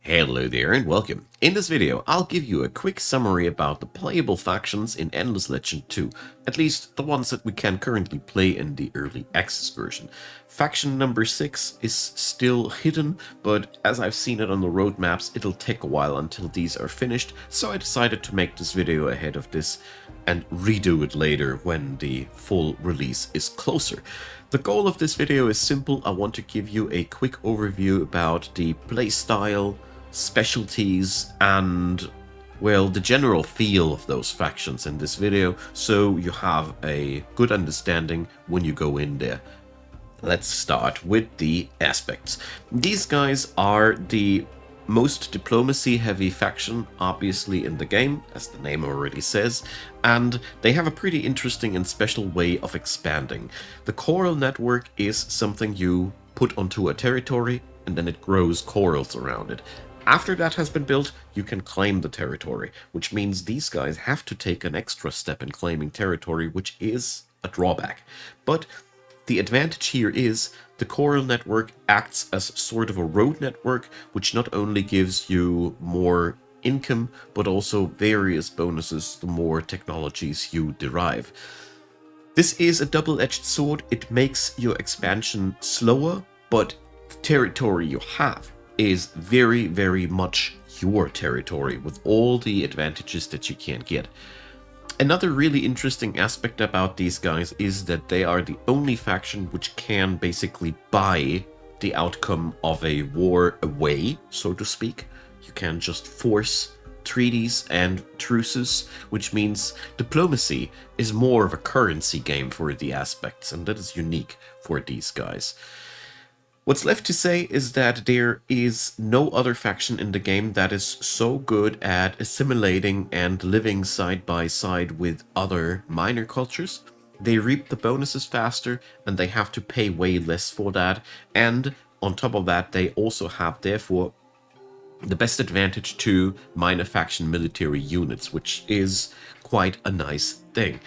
Hello there and welcome. In this video, I'll give you a quick summary about the playable factions in Endless Legend 2, at least the ones that we can currently play in the early access version. Faction number 6 is still hidden, but as I've seen it on the roadmaps, it'll take a while until these are finished, so I decided to make this video ahead of this and redo it later when the full release is closer. The goal of this video is simple. I want to give you a quick overview about the playstyle, specialties, and, well, the general feel of those factions in this video, so you have a good understanding when you go in there. Let's start with the aspects. These guys are the most diplomacy-heavy faction, obviously, in the game, as the name already says, and they have a pretty interesting and special way of expanding. The coral network is something you put onto a territory, and then it grows corals around it. After that has been built, you can claim the territory, which means these guys have to take an extra step in claiming territory, which is a drawback. But the advantage here is the coral network acts as sort of a road network, which not only gives you more income, but also various bonuses the more technologies you derive. This is a double-edged sword. It makes your expansion slower, but the territory you have is very, very much your territory with all the advantages that you can get. Another really interesting aspect about these guys is that they are the only faction which can basically buy the outcome of a war away, so to speak. You can just force treaties and truces, which means diplomacy is more of a currency game for the aspects, and that is unique for these guys. What's left to say is that there is no other faction in the game that is so good at assimilating and living side by side with other minor cultures. They reap the bonuses faster, and they have to pay way less for that, and on top of that they also have therefore the best advantage to minor faction military units, which is quite a nice thing.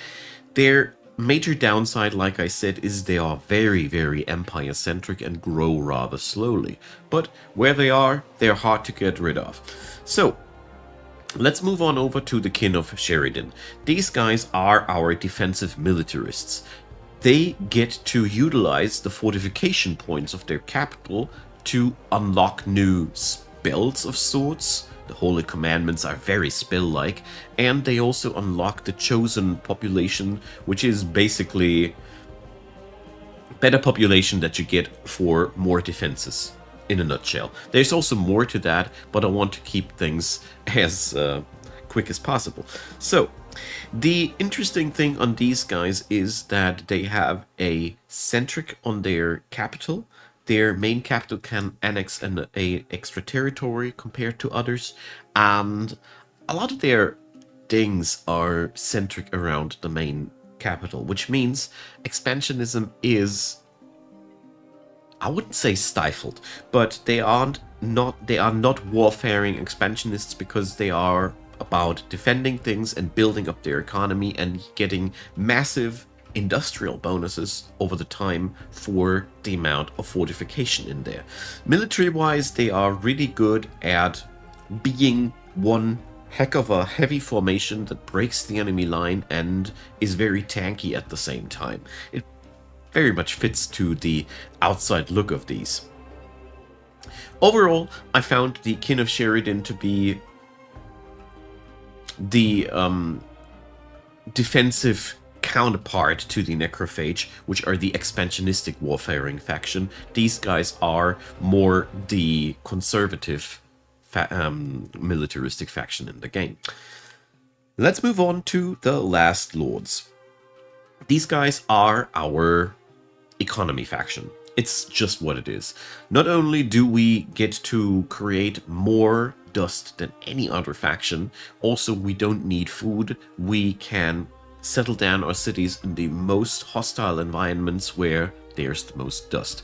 Their major downside, like I said, is they are very, very empire-centric and grow rather slowly. But where they are, they're hard to get rid of. So, let's move on over to the kin of Sheredyn. These guys are our defensive militarists. They get to utilize the fortification points of their capital to unlock new spells of sorts. The Holy Commandments are very spell-like, and they also unlock the Chosen population, which is basically better population that you get for more defenses, in a nutshell. There's also more to that, but I want to keep things as quick as possible. So, the interesting thing on these guys is that they have a centric on their capital. Their main capital can annex an extra territory compared to others, and a lot of their things are centric around the main capital, which means expansionism is, I wouldn't say stifled, but they are not warfaring expansionists because they are about defending things and building up their economy and getting massive industrial bonuses over the time for the amount of fortification in there. Military-wise, they are really good at being one heck of a heavy formation that breaks the enemy line and is very tanky at the same time. It very much fits to the outside look of these. Overall, I found the kin of Sheredyn to be the defensive counterpart to the Necrophage, which are the expansionistic warfaring faction. These guys are more the conservative militaristic faction in the game. Let's move on to the Last Lords. These guys are our economy faction. It's just what it is. Not only do we get to create more dust than any other faction, also we don't need food. We can settle down our cities in the most hostile environments where there's the most dust.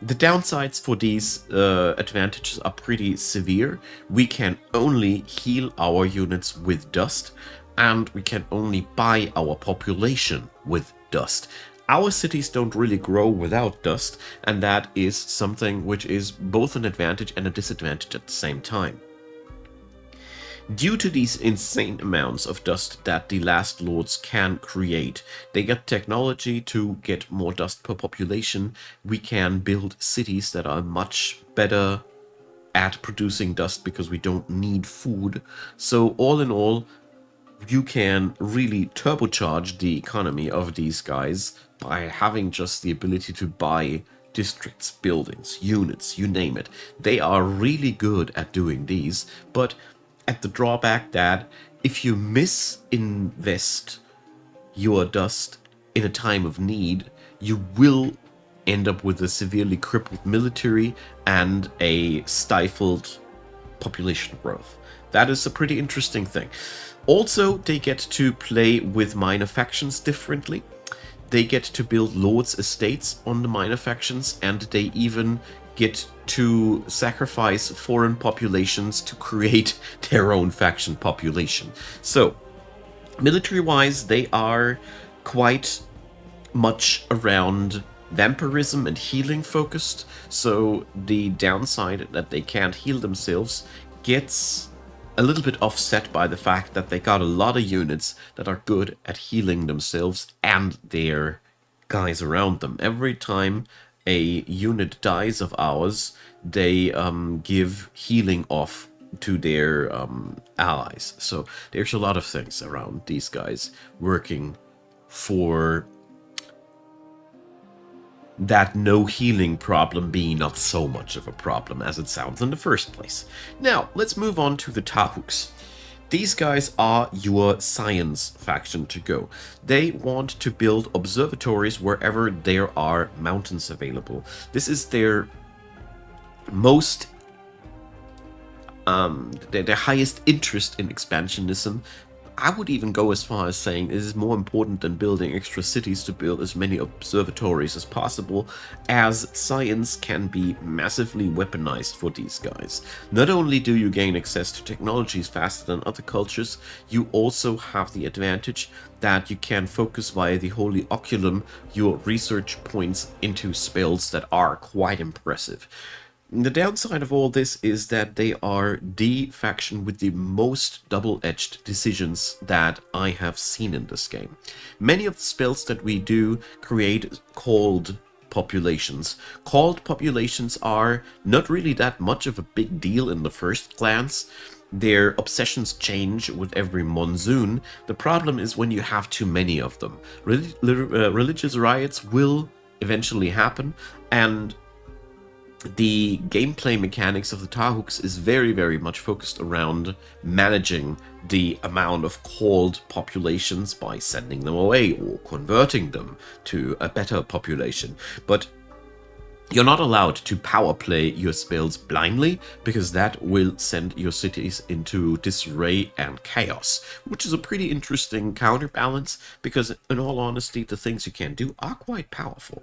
The downsides for these advantages are pretty severe. We can only heal our units with dust, and we can only buy our population with dust. our cities don't really grow without dust, and that is something which is both an advantage and a disadvantage at the same time. Due to these insane amounts of dust that the Last Lords can create, they get technology to get more dust per population. We can build cities that are much better at producing dust because we don't need food. So all in all, you can really turbocharge the economy of these guys by having just the ability to buy districts, buildings, units, you name it. They are really good at doing these, but at the drawback that if you misinvest your dust in a time of need, you will end up with a severely crippled military and a stifled population growth. That is a pretty interesting thing. Also, they get to play with minor factions differently. They get to build lords' estates on the minor factions, and they even get to sacrifice foreign populations to create their own faction population. So, military-wise, they are quite much around vampirism and healing focused, so the downside that they can't heal themselves gets a little bit offset by the fact that they got a lot of units that are good at healing themselves and their guys around them. Every time a unit dies of ours, they give healing off to their allies. So there's a lot of things around these guys working for that no healing problem being not so much of a problem as it sounds in the first place. Now, let's move on to the Tahuks. These guys are your science faction to go. They want to build observatories wherever there are mountains available. This is their most their highest interest in expansionism. I would even go as far as saying it is more important than building extra cities to build as many observatories as possible, as science can be massively weaponized for these guys. Not only do you gain access to technologies faster than other cultures, you also have the advantage that you can focus via the Holy Oculum your research points into spells that are quite impressive. The downside of all this is that they are the faction with the most double-edged decisions that I have seen in this game. Many of the spells that we do create called populations. Called populations are not really that much of a big deal in the first glance. Their obsessions change with every monsoon. The problem is when you have too many of them. Religious riots will eventually happen, and the gameplay mechanics of the Tahuks is very, very much focused around managing the amount of called populations by sending them away or converting them to a better population. But you're not allowed to power play your spells blindly, because that will send your cities into disarray and chaos, which is a pretty interesting counterbalance, because in all honesty, the things you can do are quite powerful.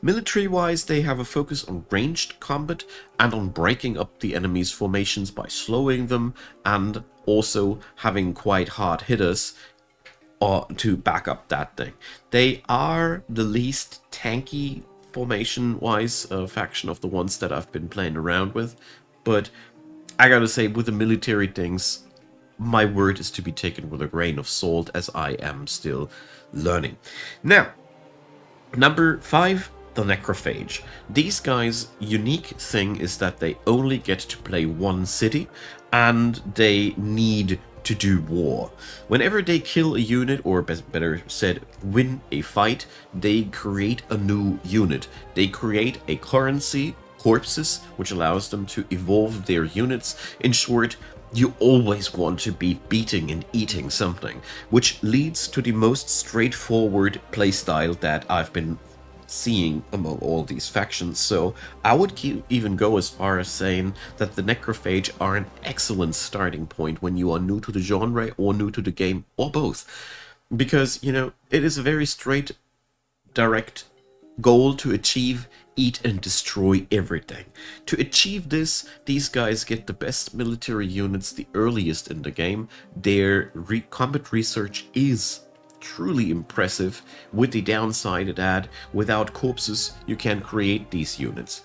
Military-wise, they have a focus on ranged combat and on breaking up the enemy's formations by slowing them, and also having quite hard hitters or to back up that thing. They are the least tanky formation-wise faction of the ones that I've been playing around with, but I gotta say, with the military things, my word is to be taken with a grain of salt, as I am still learning. Now, number 5, the Necrophage. These guys' unique thing is that they only get to play one city, and they need to do war. Whenever they kill a unit, or better said, win a fight, they create a new unit. They create a currency, corpses, which allows them to evolve their units. In short, you always want to be beating and eating something, which leads to the most straightforward playstyle that I've been seeing among all these factions. So I would even go as far as saying that the Necrophage are an excellent starting point when you are new to the genre or new to the game, or both, because, you know, it is a very straight, direct goal to achieve: eat and destroy everything. To achieve this, these guys get the best military units the earliest in the game. Their combat research is truly impressive, with the downside that without corpses you can create these units.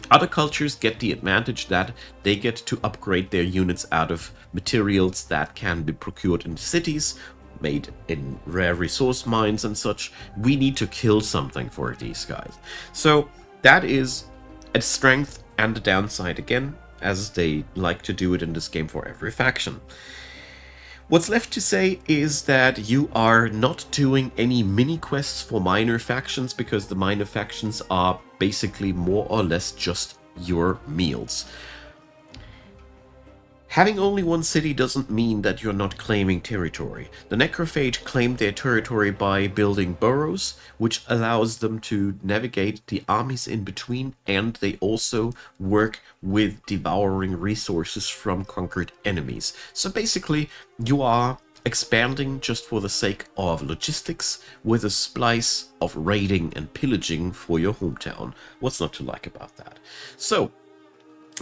Other cultures get the advantage that they get to upgrade their units out of materials that can be procured in cities, made in rare resource mines and such. We need to kill something for these guys. So that is a strength and a downside again, as they like to do it in this game for every faction. What's left to say is that you are not doing any mini quests for minor factions, because the minor factions are basically more or less just your meals. Having only one city doesn't mean that you're not claiming territory. The Necrophage claim their territory by building burrows, which allows them to navigate the armies in between, and they also work with devouring resources from conquered enemies. So basically, you are expanding just for the sake of logistics, with a splice of raiding and pillaging for your hometown. What's not to like about that? So,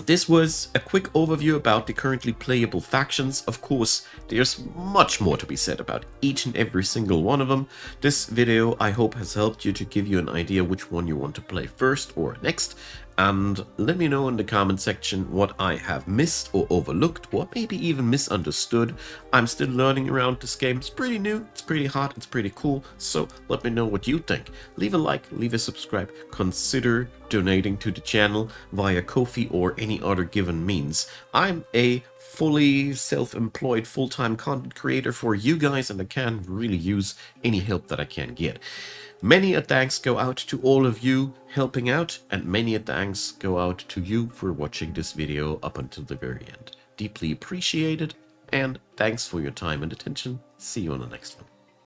this was a quick overview about the currently playable factions. Of course, there's much more to be said about each and every single one of them. This video, I hope, has helped you to give you an idea which one you want to play first or next. And let me know in the comment section what I have missed or overlooked, or maybe even misunderstood. I'm still learning around this game. It's pretty new, it's pretty hot, it's pretty cool. So let me know what you think. Leave a like, leave a subscribe. Consider donating to the channel via Ko-fi or any other given means. I'm a fully self-employed full-time content creator for you guys, and I can really use any help that I can get. Many a thanks go out to all of you helping out, and many a thanks go out to you for watching this video up until the very end. Deeply appreciated, and thanks for your time and attention. See you on the next one.